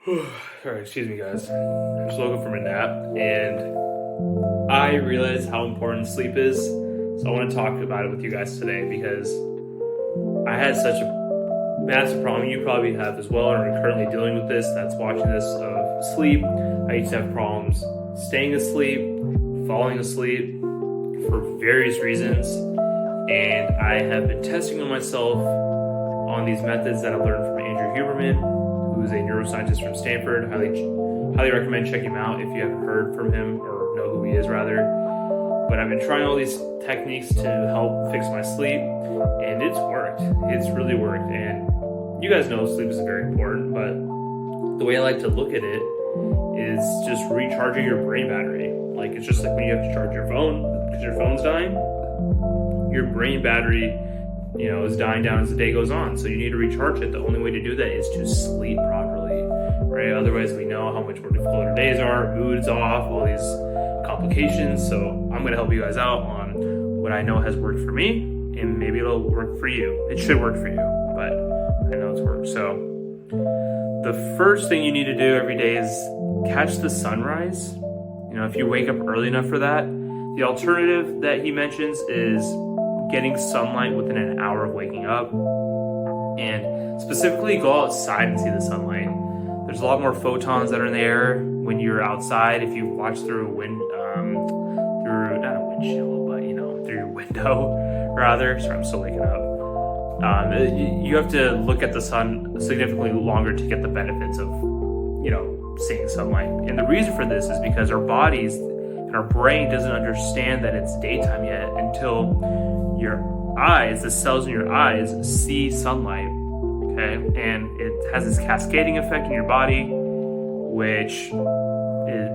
Alright, excuse me guys. I just woke up from a nap and I realized how important sleep is. So I want to talk about it with you guys today because I had such a massive problem. You probably have as well, and are currently dealing with this, that's watching this, of sleep. I used to have problems staying asleep, falling asleep for various reasons. And I have been testing on myself on these methods that I learned from Andrew Huberman, who's a neuroscientist from Stanford. Highly recommend checking him out if you haven't heard from him or know who he is rather. But I've been trying all these techniques to help fix my sleep, and it's worked. It's really worked. And you guys know sleep is very important, but the way I like to look at it is just recharging your brain battery. Like, it's just like when you have to charge your phone because your phone's dying, your brain battery, is dying down as the day goes on. So you need to recharge it. The only way to do that is to sleep properly, right? Otherwise, we know how much more difficult our days are, mood's off, all these complications. So I'm going to help you guys out on what I know has worked for me, and maybe it'll work for you. It should work for you, but I know it's worked. So the first thing you need to do every day is catch the sunrise. If you wake up early enough for that. The alternative that he mentions is getting sunlight within an hour of waking up, and specifically go outside and see the sunlight. There's a lot more photons that are in the air when you're outside. If you watch through through not a windshield, but through your window rather. Sorry, I'm still waking up. You have to look at the sun significantly longer to get the benefits of seeing sunlight. And the reason for this is because our bodies and our brain doesn't understand that it's daytime yet until your eyes, the cells in your eyes, see sunlight. Okay, and it has this cascading effect in your body, which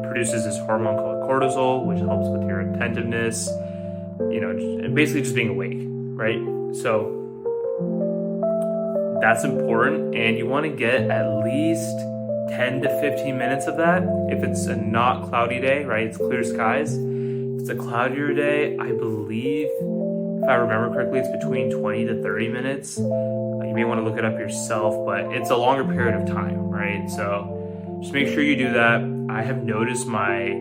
produces this hormone called cortisol, which helps with your attentiveness, and basically just being awake, right? So that's important, and you want to get at least 10 to 15 minutes of that. If it's a not cloudy day, right? It's clear skies. If it's a cloudier day, I believe, if I remember correctly, it's between 20 to 30 minutes. You may want to look it up yourself, but it's a longer period of time, right? So just make sure you do that. I have noticed my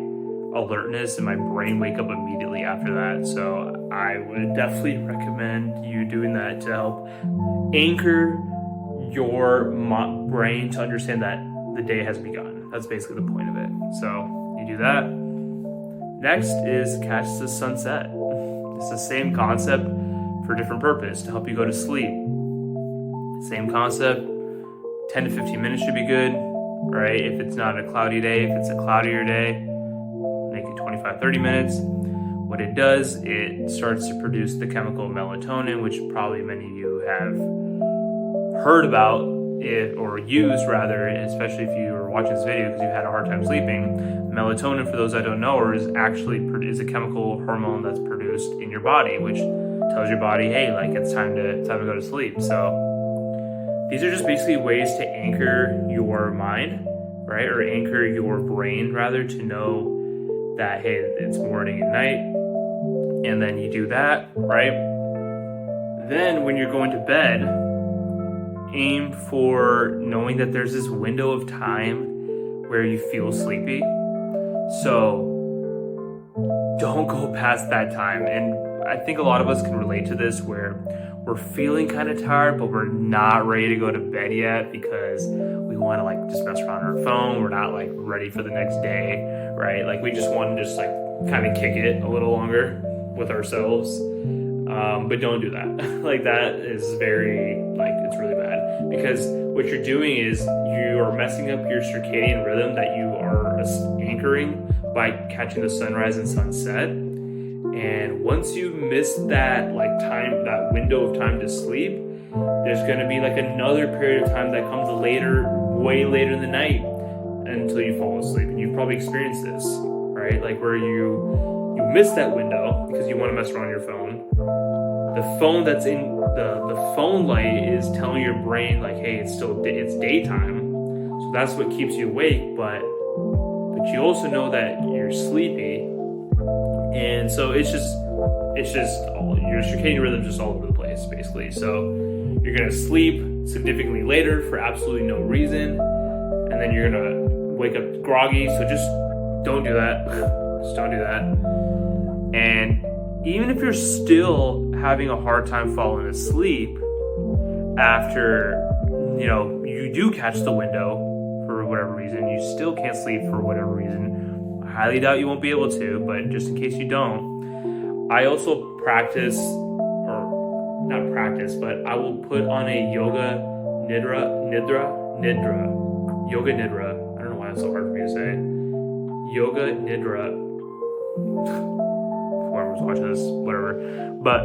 alertness and my brain wake up immediately after that. So I would definitely recommend you doing that to help anchor your brain to understand that the day has begun. That's basically the point of it. So you do that. Next is catch the sunset. It's the same concept for a different purpose, to help you go to sleep. Same concept, 10 to 15 minutes should be good, right? If it's not a cloudy day, if it's a cloudier day, make it 25, 30 minutes. What it does, it starts to produce the chemical melatonin, which probably many of you have heard about it, or used rather, especially if you were watching this video because you had a hard time sleeping. Melatonin, for those that don't know, is a chemical hormone that's produced in your body, which tells your body, hey, like it's time to go to sleep. So these are just basically ways to anchor your mind, right? Or anchor your brain rather, to know that, hey, it's morning and night. And then you do that, right? Then when you're going to bed, aim for knowing that there's this window of time where you feel sleepy. So don't go past that time. And I think a lot of us can relate to this, where we're feeling kind of tired, but we're not ready to go to bed yet because we want to just mess around on our phone. We're not ready for the next day, right? We just want to just kind of kick it a little longer with ourselves. But don't do that. That is it's really bad, because what you're doing is you are messing up your circadian rhythm that you are anchoring by catching the sunrise and sunset. And once you miss that time, that window of time to sleep, there's going to be another period of time that comes later, way later in the night, until you fall asleep. And you've probably experienced this, right? Where you miss that window because you want to mess around your phone. The phone that's in the phone light is telling your brain hey, it's daytime. So that's what keeps you awake, but you also know that you're sleepy. And so it's just your circadian rhythm just all over the place, basically. So you're gonna sleep significantly later for absolutely no reason, and and then you're gonna wake up groggy. So just don't do that. Just don't do that. And even if you're still having a hard time falling asleep after, you do catch the window for whatever reason, you still can't sleep for whatever reason, I highly doubt you won't be able to, but just in case you don't, I also practice, or not practice, but I will put on a yoga nidra. Yoga nidra. I don't know why it's so hard for me to say. Yoga nidra. Whoever's watching this, whatever. But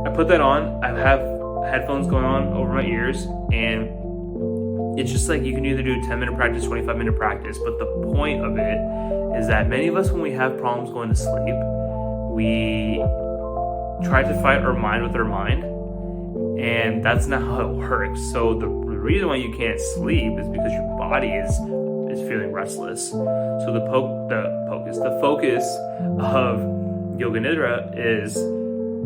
I put that on. I have headphones going on over my ears, and it's just like you can either do 10-minute practice, 25-minute practice, but the point of it is that many of us, when we have problems going to sleep, we try to fight our mind with our mind, and that's not how it works. So the reason why you can't sleep is because your body is feeling restless. So the focus of Yoga Nidra is,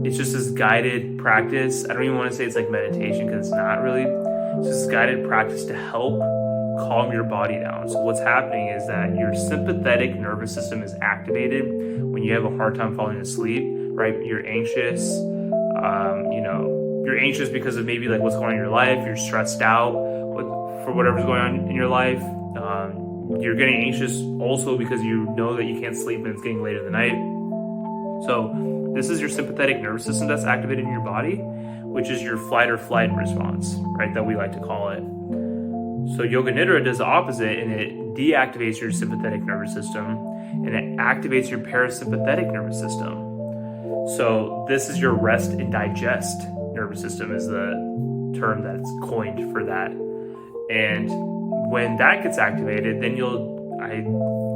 it's just this guided practice. I don't even want to say it's like meditation, because it's not really. It's just guided practice to help calm your body down. So what's happening is that your sympathetic nervous system is activated when you have a hard time falling asleep, right? You're anxious, you're anxious because of maybe like what's going on in your life. You're stressed out for whatever's going on in your life. You're getting anxious also because you know that you can't sleep and it's getting late in the night. So this is your sympathetic nervous system that's activated in your body, which is your fight or flight response, right? That we like to call it. So Yoga Nidra does the opposite, and it deactivates your sympathetic nervous system, and it activates your parasympathetic nervous system. So this is your rest and digest nervous system is the term that's coined for that. And when that gets activated, then I've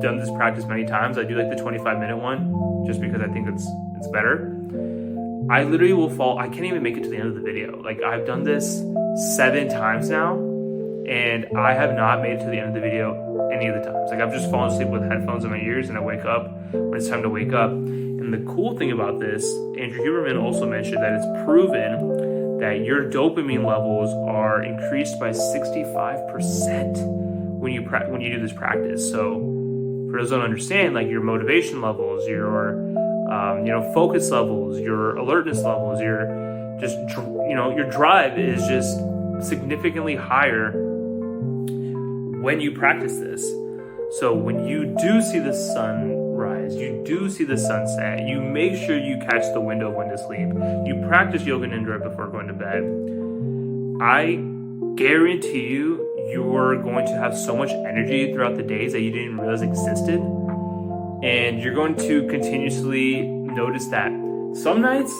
done this practice many times. I do like the 25-minute one just because I think it's better. I literally will fall. I can't even make it to the end of the video. Like, I've done this 7 times now, and I have not made it to the end of the video any of the times. Like, I've just fallen asleep with headphones in my ears, and I wake up when it's time to wake up. And the cool thing about this, Andrew Huberman also mentioned that it's proven that your dopamine levels are increased by 65% when you do this practice. So for those who don't understand, like, your motivation levels, your focus levels, your alertness levels, your drive is just significantly higher when you practice this. So when you do see the sunrise, you do see the sunset, you make sure you catch the window of when to sleep, you practice Yoga Nidra before going to bed, I guarantee you're going to have so much energy throughout the days that you didn't even realize existed. And you're going to continuously notice that some nights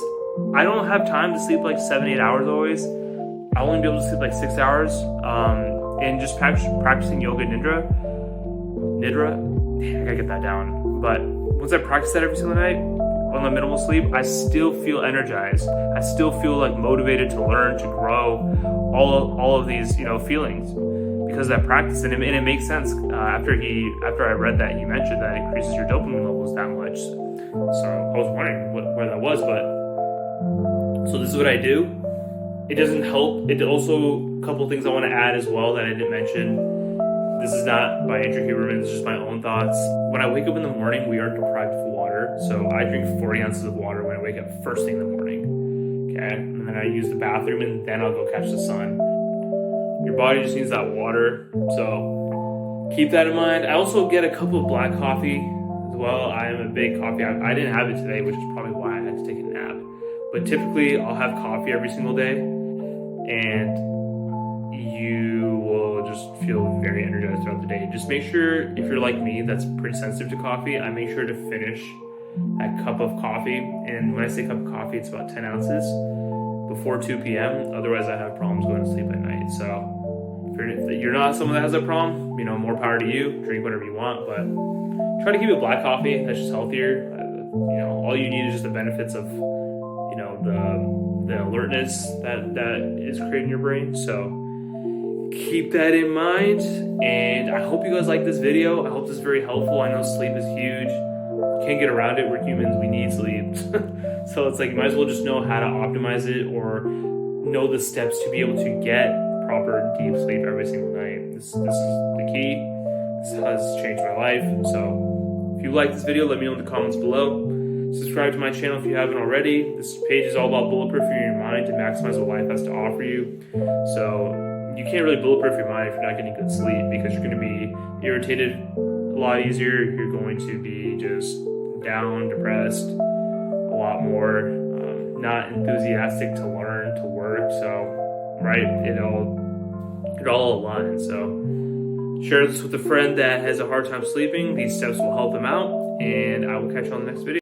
I don't have time to sleep like 7-8 hours always. I'll only be able to sleep like 6 hours. And just practicing Yoga Nidra, I gotta get that down. But once I practice that every single night on the minimal sleep, I still feel energized. I still feel like motivated to learn, to grow, all of these feelings because of that practice. And it makes sense. After I read that, he mentioned that it increases your dopamine levels that much. So I was wondering where that was, but so this is what I do. It doesn't help. It also, a couple things I want to add as well that I didn't mention. This is not by Andrew Huberman, it's just my own thoughts. When I wake up in the morning, we are deprived of water. So I drink 40 ounces of water when I wake up first thing in the morning. Okay? And then I use the bathroom, and then I'll go catch the sun. Your body just needs that water. So keep that in mind. I also get a cup of black coffee as well. I am a big coffee. I didn't have it today, which is probably why I had to take a nap. But typically I'll have coffee every single day, and you will just feel very energized throughout the day. Just make sure, if you're like me, that's pretty sensitive to coffee, I make sure to finish that cup of coffee. And when I say cup of coffee, it's about 10 ounces before 2 p.m. Otherwise, I have problems going to sleep at night. So if you're not someone that has a problem, more power to you. Drink whatever you want, but try to keep it black coffee. That's just healthier. All you need is just the benefits of the alertness that is created in your brain. So keep that in mind, and I hope you guys like this video. I hope this is very helpful. I know sleep is huge. You can't get around it. We're humans, we need sleep. So it's like, you might as well just know how to optimize it, or know the steps to be able to get proper deep sleep every single night. This is the key. This has changed my life. So if you like this video, let me know in the comments below. Subscribe to my channel if you haven't already. This page is all about bulletproofing your mind to maximize what life has to offer you. So you can't really bulletproof your mind if you're not getting good sleep, because you're going to be irritated a lot easier. You're going to be just down, depressed, a lot more, not enthusiastic to learn, to work. So, right, it all aligns. So share this with a friend that has a hard time sleeping. These steps will help them out, and I will catch you on the next video.